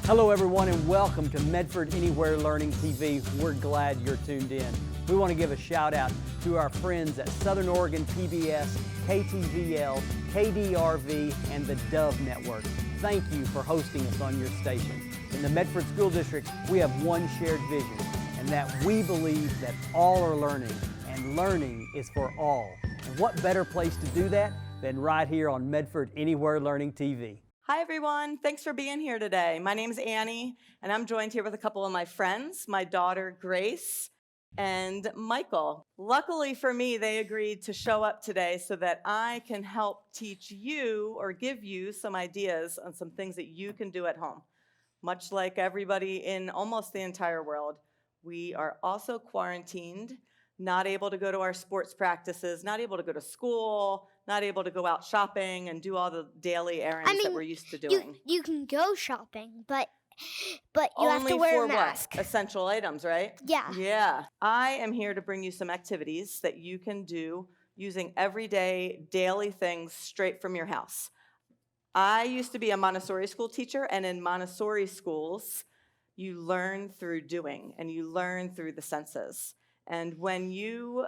Hello everyone and welcome to Medford Anywhere Learning TV. We're glad you're tuned in. We want to give a shout out to our friends at Southern Oregon PBS, KTVL, KDRV, and the Dove Network. Thank you for hosting us on your station. In the Medford School District, we have one shared vision, and that we believe that all are learning, and learning is for all. And what better place to do that than right here on Medford Anywhere Learning TV. Hi everyone, thanks for being here today. My name is Annie, and I'm joined here with a couple of my friends, my daughter Grace and Michael. Luckily for me, they agreed to show up today so that I can help teach you or give you some ideas on some things that you can do at home. Much like everybody in almost the entire world, we are also quarantined, not able to go to our sports practices, not able to go to school, not able to go out shopping and do all the daily errands that we're used to doing. You can go shopping, but you Only have to wear a mask. For what? Essential items, right? Yeah. Yeah. I am here to bring you some activities that you can do using everyday, daily things straight from your house. I used to be a Montessori school teacher, and in Montessori schools, you learn through doing, and you learn through the senses. And when you're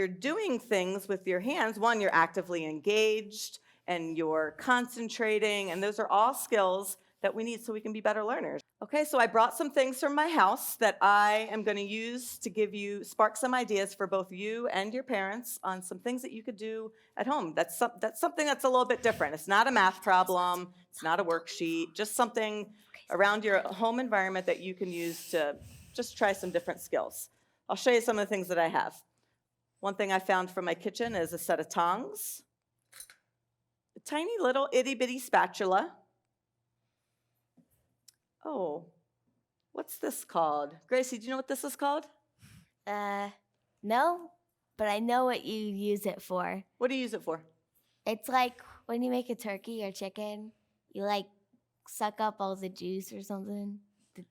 doing things with your hands, one, you're actively engaged and you're concentrating, and those are all skills that we need so we can be better learners. Okay, so I brought some things from my house that I am going to use to spark some ideas for both you and your parents on some things that you could do at home. That's something that's a little bit different. It's not a math problem, it's not a worksheet, just something around your home environment that you can use to just try some different skills. I'll show you some of the things that I have. One thing I found from my kitchen is a set of tongs, a tiny little itty-bitty spatula. Oh, what's this called? Gracie, do you know what this is called? No, but I know what you use it for. What do you use it for? It's like when you make a turkey or chicken, you like suck up all the juice or something,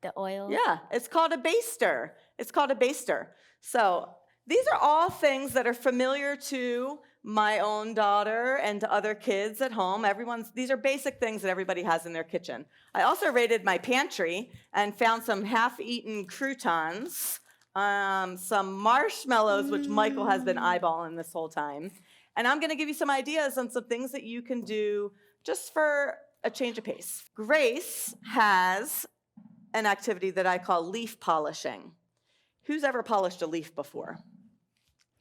the oil. Yeah, it's called a baster. It's called a baster. So these are all things that are familiar to my own daughter and to other kids at home. These are basic things that everybody has in their kitchen. I also raided my pantry and found some half-eaten croutons, some marshmallows, which Michael has been eyeballing this whole time. And I'm going to give you some ideas on some things that you can do just for a change of pace. Grace has an activity that I call leaf polishing. Who's ever polished a leaf before?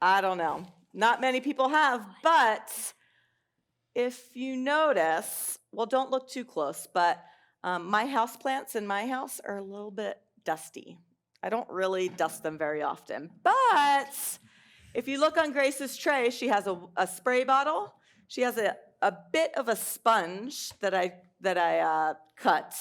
I don't know. Not many people have, but if you notice, well, don't look too close, but my houseplants in my house are a little bit dusty. I don't really dust them very often, but if you look on Grace's tray, she has a spray bottle. She has a bit of a sponge that I cut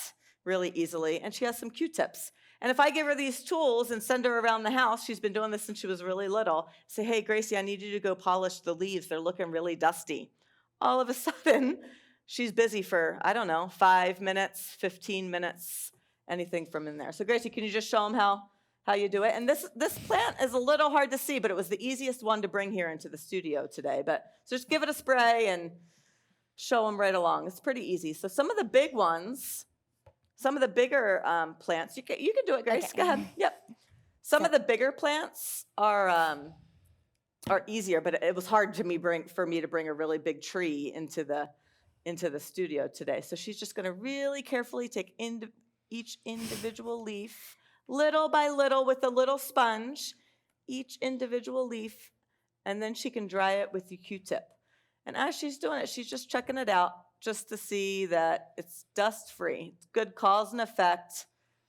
really easily, and she has some Q-tips. And if I give her these tools and send her around the house, she's been doing this since she was really little, say, hey, Gracie, I need you to go polish the leaves. They're looking really dusty. All of a sudden, she's busy for, I don't know, 5 minutes, 15 minutes, anything from in there. So Gracie, can you just show them how you do it? And this plant is a little hard to see, but it was the easiest one to bring here into the studio today. So just give it a spray and show them right along. It's pretty easy. So some of the big ones, some of the bigger plants, you can do it, Grace. Okay. Go ahead. Yep. Some of the bigger plants are easier, but it was hard for me to bring a really big tree into the studio today. So she's just going to really carefully take each individual leaf, little by little, with a little sponge, each individual leaf, and then she can dry it with the Q-tip. And as she's doing it, she's just checking it out, just to see that it's dust-free. It's good cause and effect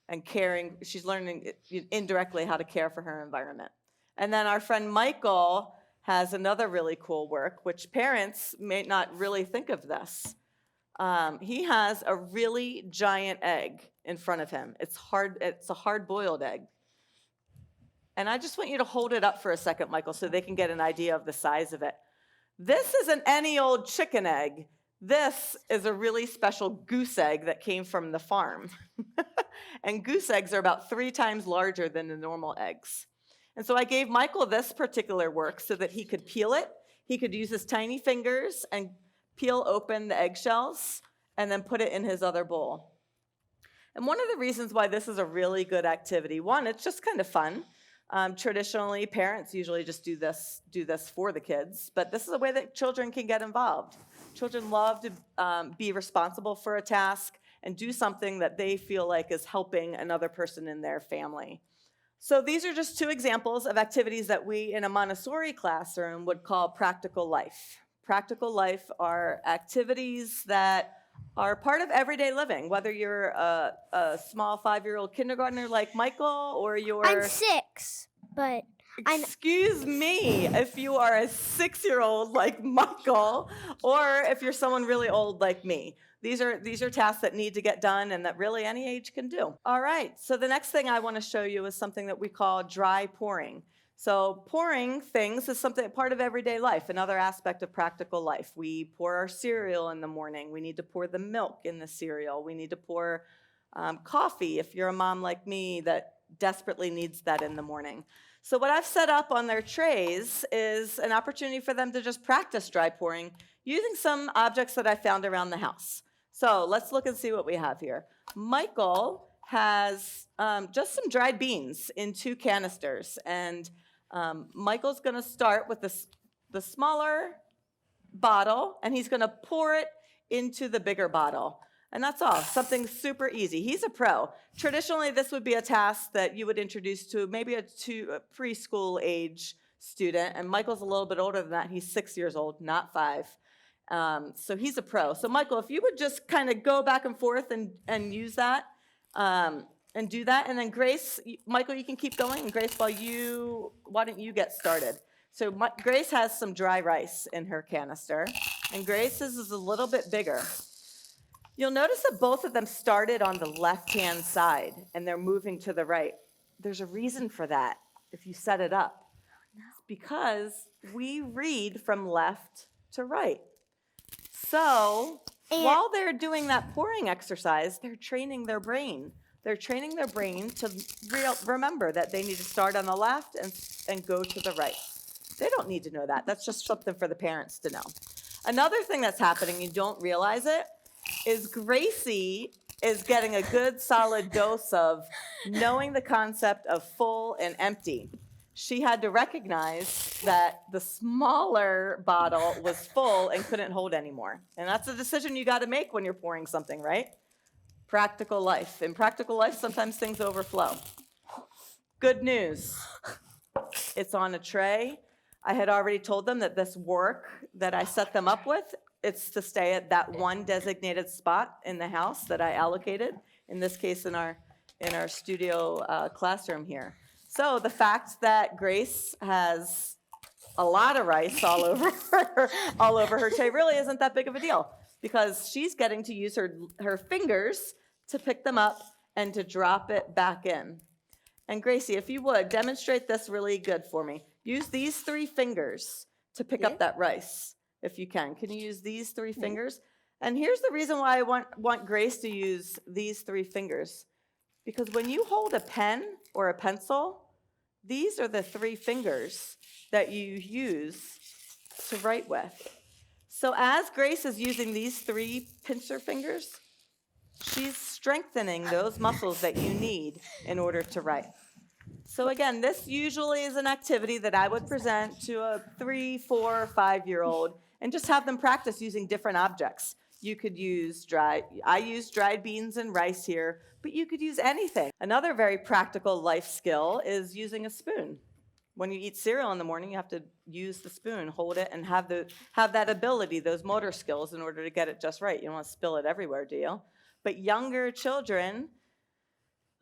and caring. She's learning indirectly how to care for her environment. And then our friend Michael has another really cool work, which parents may not really think of this. He has a really giant egg in front of him. It's a hard-boiled egg. And I just want you to hold it up for a second, Michael, so they can get an idea of the size of it. This isn't any old chicken egg. This is a really special goose egg that came from the farm. And goose eggs are about 3 times larger than the normal eggs. And so I gave Michael this particular work so that he could peel it. He could use his tiny fingers and peel open the eggshells and then put it in his other bowl. And one of the reasons why this is a really good activity, one, it's just kind of fun. Traditionally, parents usually just do this for the kids, but this is a way that children can get involved. Children love to be responsible for a task and do something that they feel like is helping another person in their family. So these are just 2 examples of activities that we in a Montessori classroom would call practical life. Practical life are activities that are part of everyday living, whether you're a small 5-year-old kindergartner like Michael or you're... I'm 6, but Excuse me, if you are a 6-year-old like Michael, or if you're someone really old like me. These are tasks that need to get done and that really any age can do. All right, so the next thing I want to show you is something that we call dry pouring. So pouring things is something part of everyday life, another aspect of practical life. We pour our cereal in the morning. We need to pour the milk in the cereal. We need to pour coffee if you're a mom like me that desperately needs that in the morning. So what I've set up on their trays is an opportunity for them to just practice dry pouring using some objects that I found around the house. So let's look and see what we have here. Michael has just some dried beans in 2 canisters, and Michael's going to start with the smaller bottle, and he's going to pour it into the bigger bottle. And that's all, something super easy. He's a pro. Traditionally, this would be a task that you would introduce to maybe a preschool age student, and Michael's a little bit older than that. He's 6 years old, not 5. So he's a pro. So Michael, if you would just kind of go back and forth and use that and do that. And then Grace, Michael, you can keep going. And Grace, why don't you get started? So Grace has some dry rice in her canister, and Grace's is a little bit bigger. You'll notice that both of them started on the left-hand side, and they're moving to the right. There's a reason for that if you set it up. It's because we read from left to right. So while they're doing that pouring exercise, they're training their brain. They're training their brain to remember that they need to start on the left and go to the right. They don't need to know that. That's just something for the parents to know. Another thing that's happening, you don't realize it, is Gracie is getting a good solid dose of knowing the concept of full and empty. She had to recognize that the smaller bottle was full and couldn't hold anymore. And that's a decision you got to make when you're pouring something, right? Practical life. In practical life, sometimes things overflow. Good news. It's on a tray. I had already told them that this work that I set them up with, it's to stay at that one designated spot in the house that I allocated, in this case in our studio classroom here. So the fact that Grace has a lot of rice all over her tray really isn't that big of a deal, because she's getting to use her fingers to pick them up and to drop it back in. And Gracie, if you would, demonstrate this really good for me. Use these 3 fingers to pick up that rice, if you can. Can you use these 3 fingers? And here's the reason why I want Grace to use these 3 fingers. Because when you hold a pen or a pencil, these are the 3 fingers that you use to write with. So as Grace is using these 3 pincer fingers, she's strengthening those muscles that you need in order to write. So again, this usually is an activity that I would present to a 3, 4, 5-year-old and just have them practice using different objects. You could use I use dried beans and rice here, but you could use anything. Another very practical life skill is using a spoon. When you eat cereal in the morning, you have to use the spoon, hold it, and have that ability, those motor skills in order to get it just right. You don't want to spill it everywhere, do you? But younger children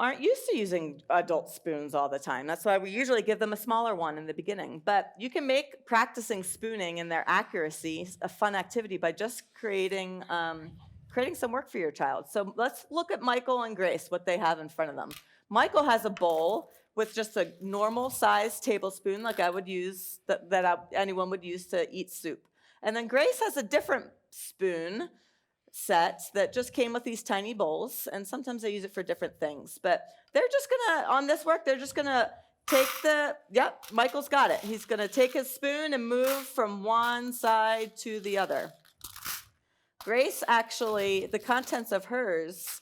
aren't used to using adult spoons all the time. That's why we usually give them a smaller one in the beginning. But you can make practicing spooning and their accuracy a fun activity by just creating some work for your child. So let's look at Michael and Grace, what they have in front of them. Michael has a bowl with just a normal sized tablespoon like I would use, anyone would use to eat soup. And then Grace has a different spoon set that just came with these tiny bowls, and sometimes they use it for different things. But they're just gonna, on this work, they're just gonna take Michael's got it. He's gonna take his spoon and move from one side to the other. Grace, actually, the contents of hers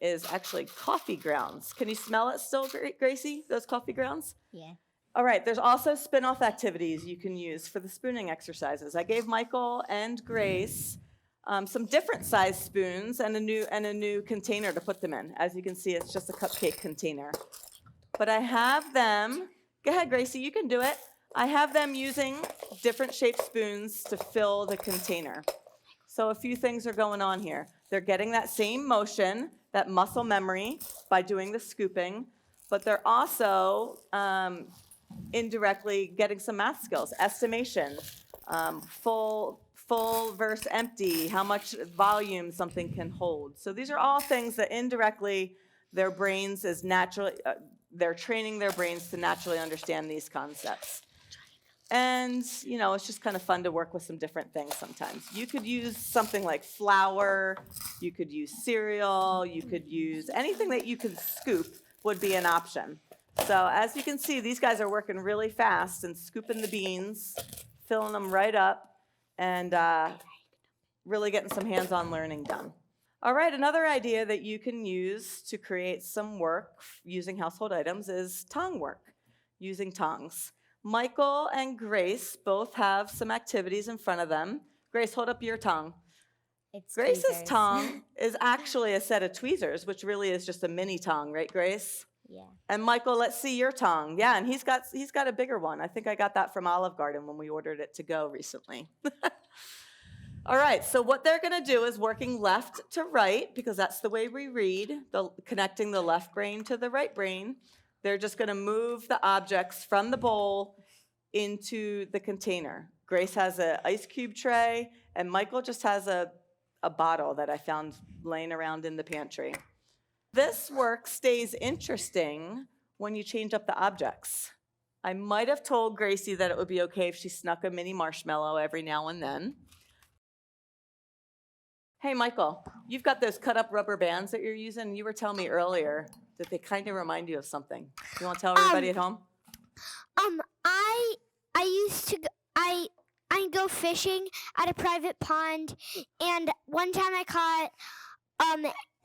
is actually coffee grounds. Can you smell it still, Gracie, those coffee grounds? Yeah. All right, there's also spin-off activities you can use for the spooning exercises. I gave Michael and Grace some different size spoons and a new container to put them in. As you can see, it's just a cupcake container. But I have them, go ahead, Gracie, you can do it. I have them using different shaped spoons to fill the container. So a few things are going on here. They're getting that same motion, that muscle memory by doing the scooping, but they're also indirectly getting some math skills, estimation, full versus empty, how much volume something can hold. So these are all things that indirectly their brains is naturally, they're training their brains to naturally understand these concepts. And, you know, it's just kind of fun to work with some different things sometimes. You could use something like flour, you could use cereal, you could use anything that you could scoop would be an option. So as you can see, these guys are working really fast and scooping the beans, filling them right up, and really getting some hands-on learning done. All right, another idea that you can use to create some work using household items is tong work, using tongs. Michael and Grace both have some activities in front of them. Grace, hold up your tongue. It's Grace's tweezers. tongue is actually a set of tweezers, which really is just a mini tongue, right, Grace? Yeah. And Michael, let's see your tongue. Yeah, and he's got a bigger one. I think I got that from Olive Garden when we ordered it to go recently. All right, so what they're going to do is working left to right, because that's the way we read, connecting the left brain to the right brain. They're just going to move the objects from the bowl into the container. Grace has an ice cube tray, and Michael just has a bottle that I found laying around in the pantry. This work stays interesting when you change up the objects. I might have told Gracie that it would be okay if she snuck a mini marshmallow every now and then. Hey, Michael, you've got those cut up rubber bands that you're using. You were telling me earlier that they kind of remind you of something. You want to tell everybody at home? I used to I go fishing at a private pond, and one time I caught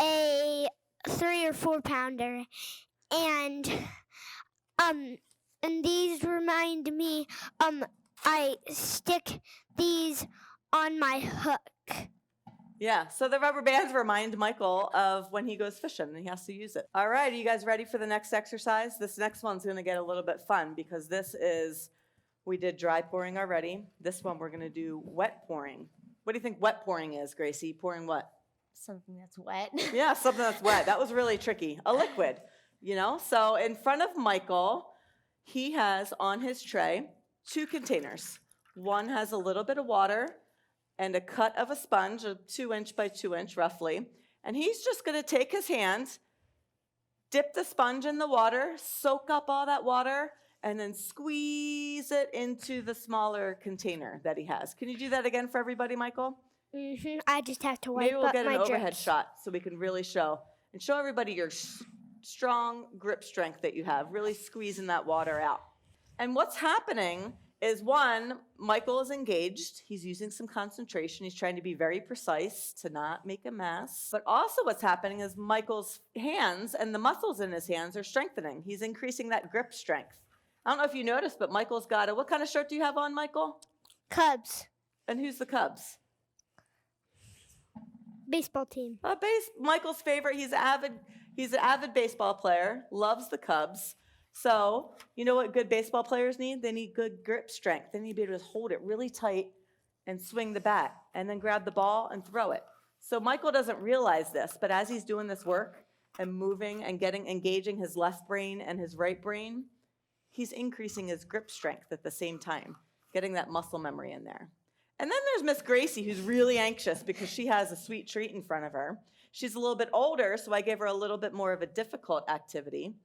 a 3 or 4 pounder, and these remind me I stick these on my hook. Yeah, so the rubber bands remind Michael of when he goes fishing and he has to use it. All right, are you guys ready for the next exercise? This next one's going to get a little bit fun because we did dry pouring already. This one we're going to do wet pouring. What do you think wet pouring is, Gracie? Pouring what? Something that's wet. Yeah, something that's wet. That was really tricky. A liquid, you know? So in front of Michael, he has on his tray 2 containers. One has a little bit of water and a cut of a sponge, a 2-inch by 2-inch roughly. And he's just going to take his hand, dip the sponge in the water, soak up all that water, and then squeeze it into the smaller container that he has. Can you do that again for everybody, Michael? Mm-hmm. I just have to wipe Maybe we'll up get an my overhead drips. shot so we can really show everybody your strong grip strength that you have, really squeezing that water out. And what's happening is, one, Michael is engaged. He's using some concentration. He's trying to be very precise to not make a mess. But also what's happening is Michael's hands and the muscles in his hands are strengthening. He's increasing that grip strength. I don't know if you noticed, but Michael's got what kind of shirt do you have on, Michael? Cubs And who's the Cubs? baseball team. Michael's favorite. He's an avid baseball player, loves the Cubs. So, you know what good baseball players need? They need good grip strength. They need to be able to hold it really tight and swing the bat and then grab the ball and throw it. So Michael doesn't realize this, but as he's doing this work and moving and engaging his left brain and his right brain, he's increasing his grip strength at the same time, getting that muscle memory in there. And then there's Miss Gracie, who's really anxious because she has a sweet treat in front of her. She's a little bit older, so I gave her a little bit more of a difficult activity.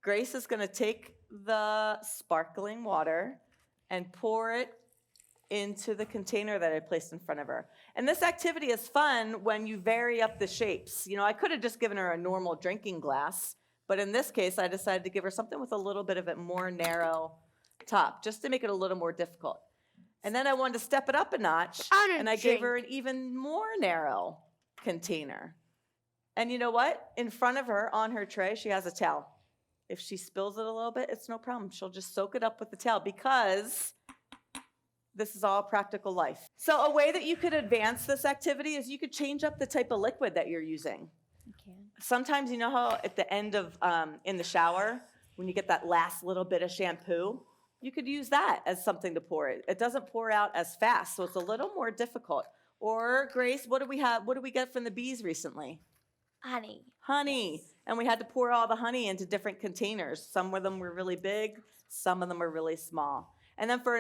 Grace is going to take the sparkling water and pour it into the container that I placed in front of her. And this activity is fun when you vary up the shapes. You know, I could have just given her a normal drinking glass, but in this case, I decided to give her something with a little bit of a more narrow top, just to make it a little more difficult. And then I wanted to step it up a notch, and I gave her an even more narrow container. And you know what? In front of her, on her tray, she has a towel. If she spills it a little bit, it's no problem. She'll just soak it up with the towel because this is all practical life. So a way that you could advance this activity is you could change up the type of liquid that you're using. Okay. Sometimes you know how at the end of, in the shower, when you get that last little bit of shampoo, you could use that as something to pour it. It doesn't pour out as fast, so it's a little more difficult. Or Grace, what do we have? What did we get from the bees recently? Honey. Honey. Yes. And we had to pour all the honey into different containers. Some of them were really big, some of them were really small. And then for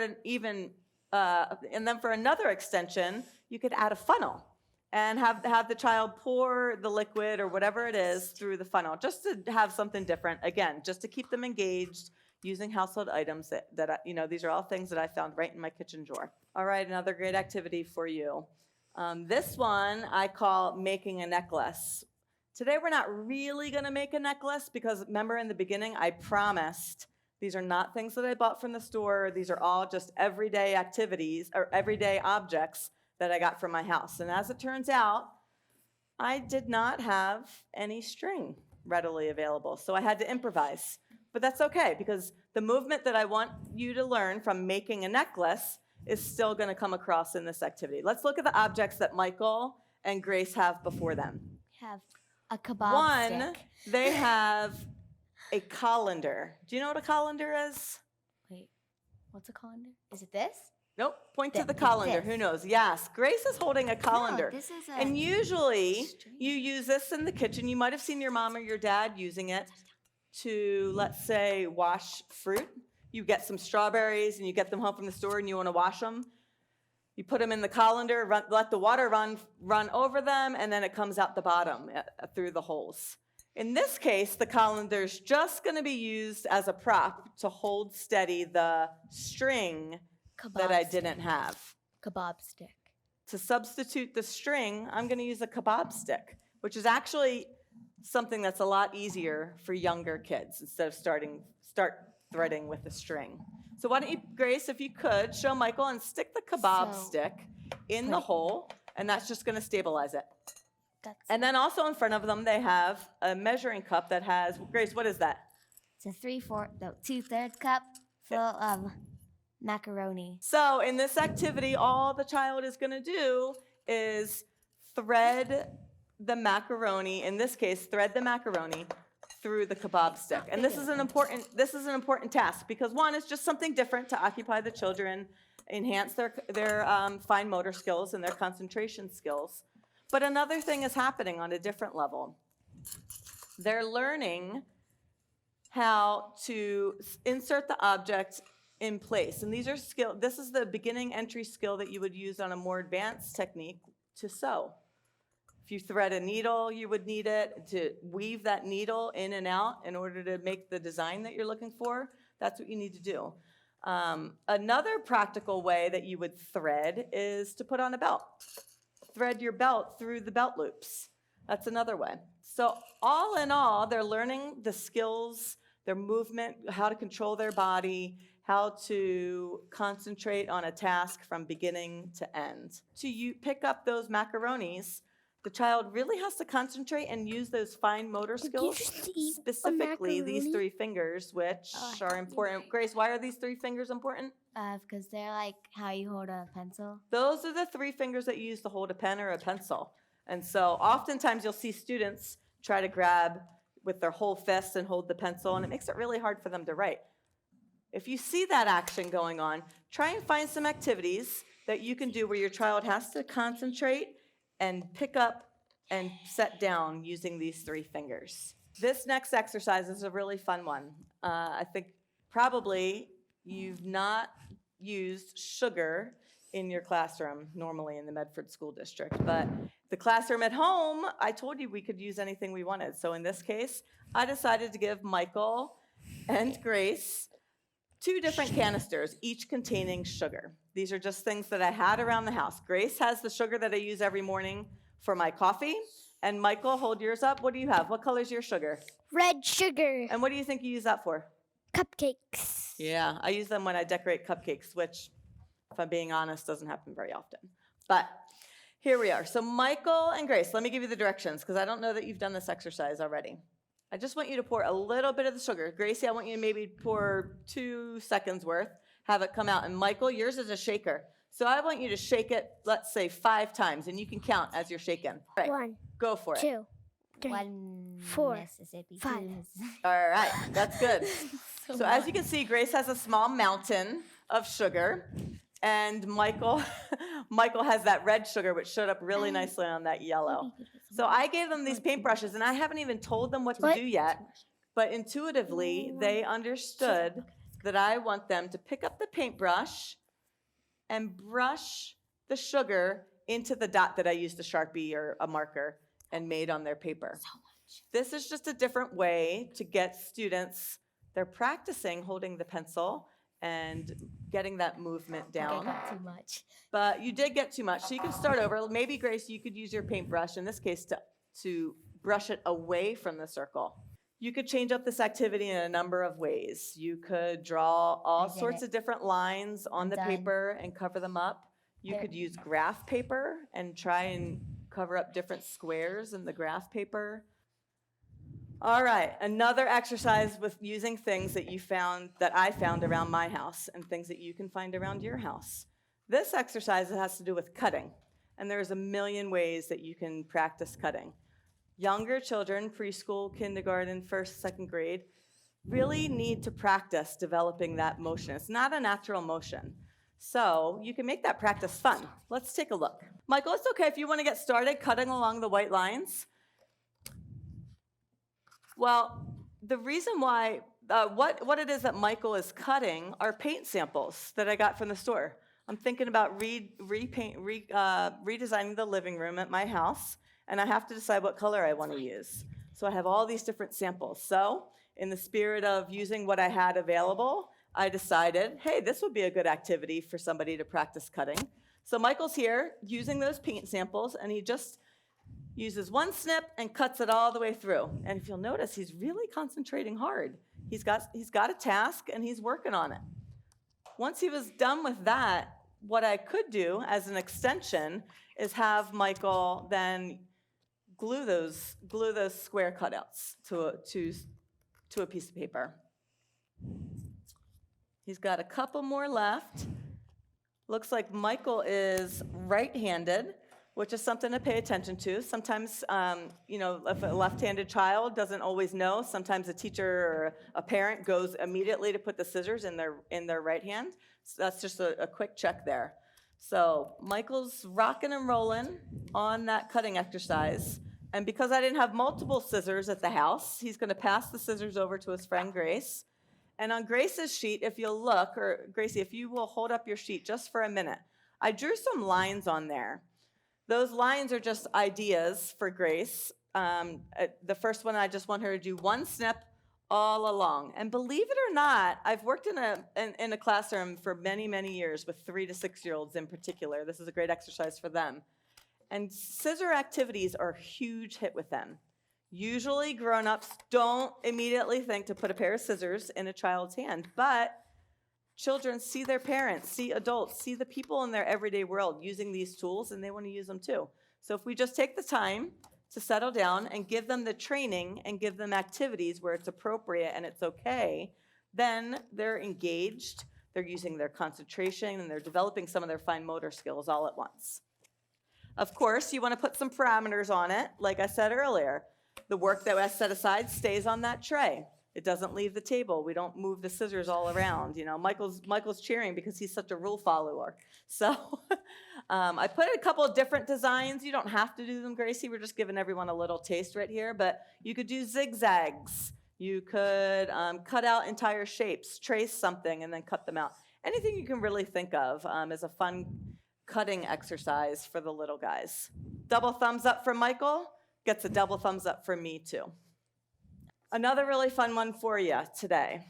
another extension, you could add a funnel and have the child pour the liquid or whatever it is through the funnel, just to have something different. Again, just to keep them engaged using household items that these are all things that I found right in my kitchen drawer. All right, another great activity for you. This one I call making a necklace. Today we're not really gonna make a necklace because remember in the beginning I promised these are not things that I bought from the store. These are all just everyday activities or everyday objects that I got from my house. And as it turns out, I did not have any string readily available. So I had to improvise. But that's okay because the movement that I want you to learn from making a necklace is still gonna come across in this activity. Let's look at the objects that Michael and Grace have before them. Have a kebab One, stick. they have a colander. Do you know what a colander is? Wait, what's a colander? Is it this? Nope. Point to the This. colander. Who knows? Yes. Grace is holding a colander. No, this is a And usually string. you use this in the kitchen. You might have seen your mom or your dad using it to, let's say, wash fruit. You get some strawberries and you get them home from the store and you want to wash them. You put them in the colander, let the water run over them, and then it comes out the bottom through the holes. In this case, the colander's just going to be used as a prop to hold steady the string that I didn't have. Kebab stick. To substitute the string, I'm going to use a kebab stick, which is actually something that's a lot easier for younger kids instead of start threading with a string. So why don't you, Grace, if you could, show Michael and stick the kebab stick in the hole, and that's just going to stabilize it. And then also in front of them, they have a measuring cup that has, Grace, what is that? It's a 2/3 cup full of macaroni. So in this activity, all the child is going to do is thread the macaroni, in this case, thread the macaroni through the kebab stick. And this is an important task because one, it's just something different to occupy the children, enhance their fine motor skills and their concentration skills. But another thing is happening on a different level. They're learning how to insert the object in place. And these are this is the beginning entry skill that you would use on a more advanced technique to sew. If you thread a needle, you would need it to weave that needle in and out in order to make the design that you're looking for. That's what you need to do. Another practical way that you would thread is to put on a belt. Thread your belt through the belt loops. That's another way. So all in all, they're learning the skills, their movement, how to control their body, how to concentrate on a task from beginning to end. To pick up those macaronis, the child really has to concentrate and use those fine motor skills, specifically these 3 fingers, which are important. Grace, why are these 3 fingers important? Because they're like how you hold a pencil. Those are the 3 fingers that you use to hold a pen or a pencil. And so oftentimes you'll see students try to grab with their whole fist and hold the pencil, and it makes it really hard for them to write. If you see that action going on, try and find some activities that you can do where your child has to concentrate and pick up and set down using these 3 fingers. This next exercise is a really fun one. I think probably you've not used sugar in your classroom normally in the Medford School District, but the classroom at home, I told you we could use anything we wanted. So in this case, I decided to give Michael and Grace 2 different canisters, each containing sugar. These are just things that I had around the house. Grace has the sugar that I use every morning for my coffee. And Michael, hold yours up. What do you have? What color is your sugar? Red sugar. And what do you think you use that for? Cupcakes. Yeah, I use them when I decorate cupcakes, which, if I'm being honest, doesn't happen very often. But Here we are. So Michael and Grace, let me give you the directions because I don't know that you've done this exercise already. I just want you to pour a little bit of the sugar. Gracie, I want you to maybe pour 2 seconds worth, have it come out. And Michael, yours is a shaker. So I want you to shake it, let's say 5 times, and you can count as you're shaking. All right, 1, go for it. 2, 3, 1 4, Mississippi, 5. 2 Mississippi. All right, that's good. So as you can see, Grace has a small mountain of sugar, and Michael has that red sugar, which showed up really nicely on that yellow. So I gave them these paintbrushes, and I haven't even told them what to do yet, but intuitively, they understood that I want them to pick up the paintbrush and brush the sugar into the dot that I used a Sharpie or a marker and made on their paper. This is just a different way to get students, they're practicing holding the pencil and getting that movement down. I got too much. But you did get too much, so you can start over. Maybe, Grace, you could use your paintbrush, in this case, to brush it away from the circle. You could change up this activity in a number of ways. You could draw all did sorts it. of different lines on the done. paper and cover them up. You There. could use graph paper and try and cover up different squares in the graph paper. All right, another exercise with using things that I found around my house and things that you can find around your house. This exercise has to do with cutting, and there's a million ways that you can practice cutting. Younger children, preschool, kindergarten, 1st, 2nd grade, really need to practice developing that motion. It's not a natural motion. So you can make that practice fun. Let's take a look. Michael, it's okay if you want to get started cutting along the white lines. Well, the reason why, what it is that Michael is cutting are paint samples that I got from the store. I'm thinking about redesigning the living room at my house, and I have to decide what color I want to use. So I have all these different samples. So in the spirit of using what I had available, I decided, hey, this would be a good activity for somebody to practice cutting. So Michael's here using those paint samples, and he just uses one snip and cuts it all the way through. And if you'll notice, he's really concentrating hard. He's got a task, and he's working on it. Once he was done with that, what I could do as an extension is have Michael then glue those square cutouts to a piece of paper. He's got a couple more left. Looks like Michael is right-handed, which is something to pay attention to. Sometimes, if a left-handed child doesn't always know, sometimes a teacher or a parent goes immediately to put the scissors in their right hand. So that's just a quick check there. So Michael's rocking and rolling on that cutting exercise. And because I didn't have multiple scissors at the house, he's going to pass the scissors over to his friend Grace. And on Grace's sheet, if you'll look, or Gracie, if you will hold up your sheet just for a minute, I drew some lines on there. Those lines are just ideas for Grace. The first one, I just want her to do one snip all along. And believe it or not, I've worked in a classroom for many, many years with 3 to 6-year-olds in particular. This is a great exercise for them. And scissor activities are a huge hit with them. Usually grown-ups don't immediately think to put a pair of scissors in a child's hand, but children see their parents, see adults, see the people in their everyday world using these tools, and they want to use them too. So if we just take the time to settle down and give them the training and give them activities where it's appropriate and it's okay, then they're engaged, they're using their concentration, and they're developing some of their fine motor skills all at once. Of course, you want to put some parameters on it, like I said earlier. The work that was set aside stays on that tray. It doesn't leave the table. We don't move the scissors all around. You know, Michael's cheering because he's such a rule follower. So I put a couple of different designs. You don't have to do them, Gracie. We're just giving everyone a little taste right here. But you could do zigzags. You could cut out entire shapes, trace something, and then cut them out. Anything you can really think of is a fun cutting exercise for the little guys. Double thumbs up for Michael. Gets a double thumbs up for me, too. Another really fun one for you today.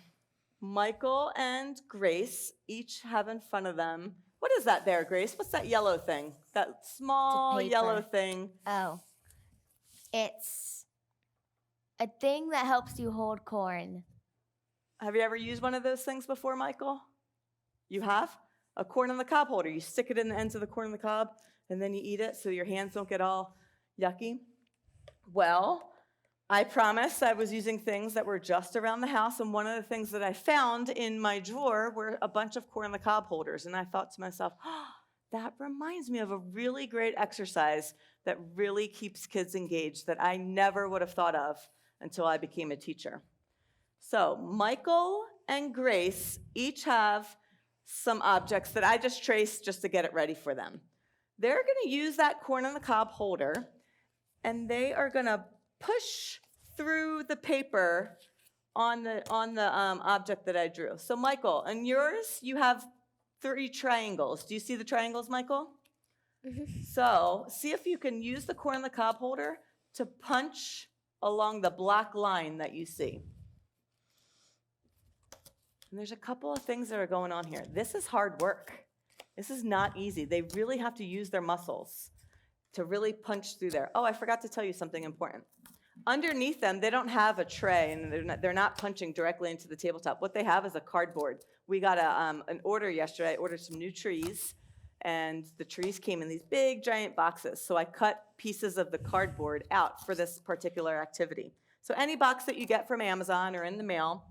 Michael and Grace each have in front of them. What is that there, Grace? What's that yellow thing? That small yellow thing. Oh, it's a thing that helps you hold corn. Have you ever used one of those things before, Michael? You have? A corn on the cob holder. You stick it in the ends of the corn on the cob, and then you eat it so your hands don't get all yucky. Well, I promised I was using things that were just around the house, and one of the things that I found in my drawer were a bunch of corn on the cob holders, and I thought to myself, oh, that reminds me of a really great exercise that really keeps kids engaged that I never would have thought of until I became a teacher. So Michael and Grace each have some objects that I just traced just to get it ready for them. They're going to use that corn on the cob holder, and they are going to push through the paper on the object that I drew. So Michael, on yours, you have 3 triangles. Do you see the triangles, Michael? Mm-hmm. So see if you can use the corn on the cob holder to punch along the black line that you see. And there's a couple of things that are going on here. This is hard work. This is not easy. They really have to use their muscles to really punch through there. Oh, I forgot to tell you something important. Underneath them, they don't have a tray, and they're not punching directly into the tabletop. What they have is a cardboard. We got an order yesterday. I ordered some new trees, and the trees came in these big, giant boxes. So I cut pieces of the cardboard out for this particular activity. So any box that you get from Amazon or in the mail,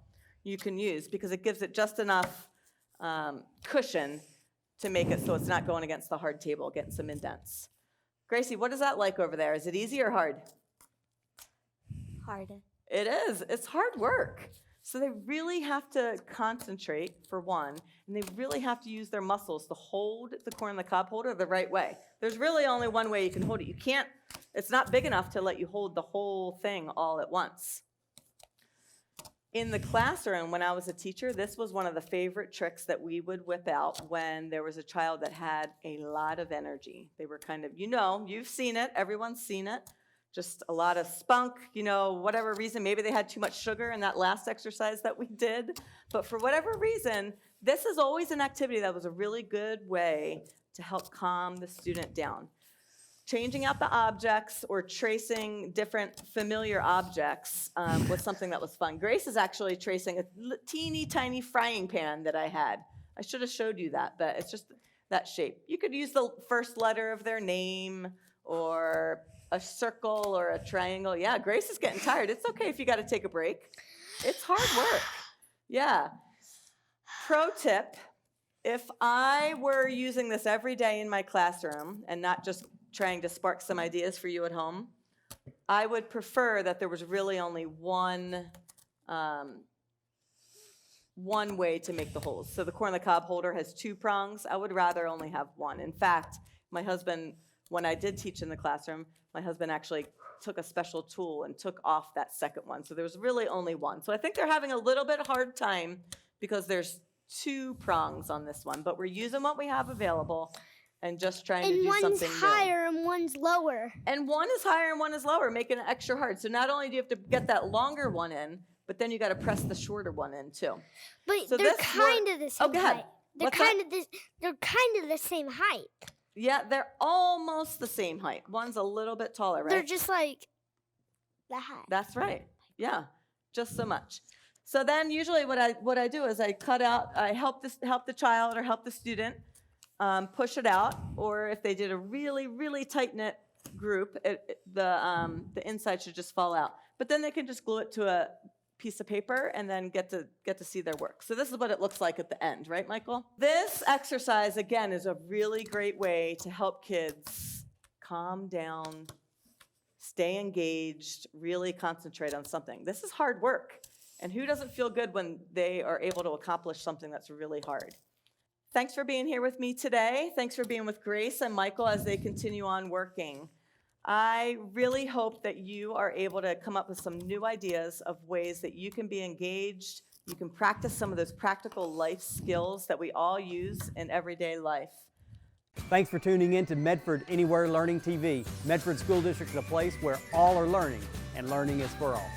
you can use because it gives it just enough cushion to make it so it's not going against the hard table, getting some indents. Gracie, what is that like over there? Is it easy or hard? Hard. It is. It's hard work. So they really have to concentrate, for one, and they really have to use their muscles to hold the corn on the cob holder the right way. There's really only one way you can hold it. You can't, it's not big enough to let you hold the whole thing all at once. In the classroom, when I was a teacher, this was one of the favorite tricks that we would whip out when there was a child that had a lot of energy. They were kind of, you've seen it, everyone's seen it, just a lot of spunk, whatever reason. Maybe they had too much sugar in that last exercise that we did. But for whatever reason, this is always an activity that was a really good way to help calm the student down. Changing out the objects or tracing different familiar objects was something that was fun. Grace is actually tracing a teeny tiny frying pan that I had. I should have showed you that, but it's just that shape. You could use the first letter of their name or a circle or a triangle. Yeah, Grace is getting tired. It's okay if you got to take a break. It's hard work. Yeah. Pro tip, if I were using this every day in my classroom and not just trying to spark some ideas for you at home, I would prefer that there was really only one way to make the holes. So the corn on the cob holder has 2 prongs. I would rather only have one. In fact, my husband, when I did teach in the classroom, my husband actually took a special tool and took off that second one. So there was really only one. So I think they're having a little bit hard time because there's 2 prongs on this one, but we're using what we have available and just trying to do something new. And one's higher and one's lower. And one is higher and one is lower, making it extra hard. So not only do you have to get that longer one in, but then you got to press the shorter one in too. But so they're kind of the same go ahead. height. They're kind of the same height. Yeah, they're almost the same height. One's a little bit taller, right? They're just like that. That's right. Yeah, just so much. So then usually what I do is I cut out, I help the child or help the student push it out, or if they did a really, really tight-knit group, the inside should just fall out. But then they can just glue it to a piece of paper and then get to see their work. So this is what it looks like at the end, right, Michael? This exercise, again, is a really great way to help kids calm down, stay engaged, really concentrate on something. This is hard work. And who doesn't feel good when they are able to accomplish something that's really hard? Thanks for being here with me today. Thanks for being with Grace and Michael as they continue on working. I really hope that you are able to come up with some new ideas of ways that you can be engaged. You can practice some of those practical life skills that we all use in everyday life. Thanks for tuning in to Medford Anywhere Learning TV. Medford School District is a place where all are learning, and learning is for all.